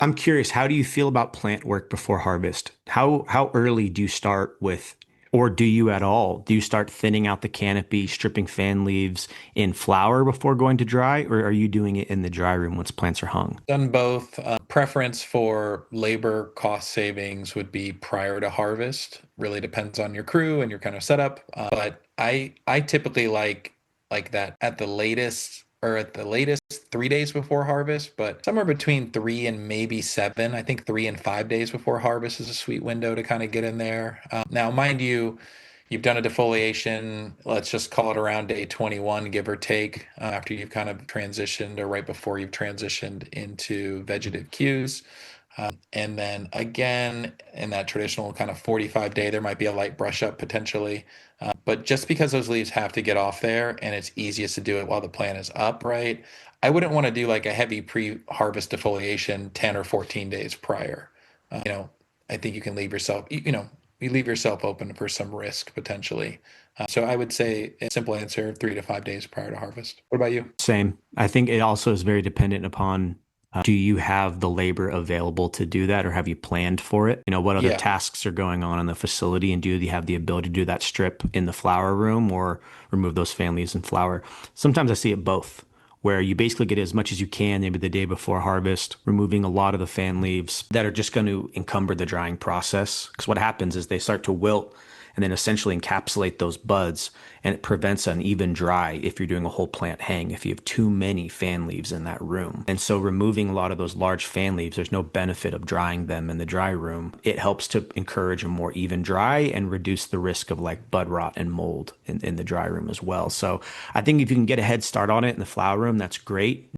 I'm curious, how do you feel about plant work before harvest? How early do you start with, or do you at all? Do you start thinning out the canopy, stripping fan leaves in flower before going to dry, or are you doing it in the dry room once plants are hung? Done both. Preference for labor cost savings would be prior to harvest. Really depends on your crew and your kind of setup. But I typically like that at the latest or at the latest 3 days before harvest, but somewhere between 3 and maybe 7. I think 3 and 5 days before harvest is a sweet window to kind of get in there. Now, mind you, you've done a defoliation, let's just call it around day 21, give or take, after you've kind of transitioned or right before you've transitioned into vegetative cues. And then again, in that traditional kind of 45 day, there might be a light brush up potentially. But just because those leaves have to get off there and it's easiest to do it while the plant is up, right? I wouldn't want to do like a heavy pre harvest defoliation 10 or 14 days prior. You know, I think you can leave yourself, you leave yourself open for some risk potentially. So I would say a simple answer, 3 to 5 days prior to harvest. What about you? Same. I think it also is very dependent upon do you have the labor available to do that or have you planned for it? What other Yeah. tasks are going on in the facility and do you have the ability to do that strip in the flower room or remove those fan leaves in flower? Sometimes I see it both, where you basically get as much as you can maybe the day before harvest, removing a lot of the fan leaves that are just going to encumber the drying process. Because what happens is they start to wilt and then essentially encapsulate those buds and it prevents an even dry if you're doing a whole plant hang if you have too many fan leaves in that room. And so removing a lot of those large fan leaves, there's no benefit of drying them in the dry room. It helps to encourage a more even dry and reduce the risk of like bud rot and mold in the dry room as well. So I think if you can get a head start on it in the flower room, that's great.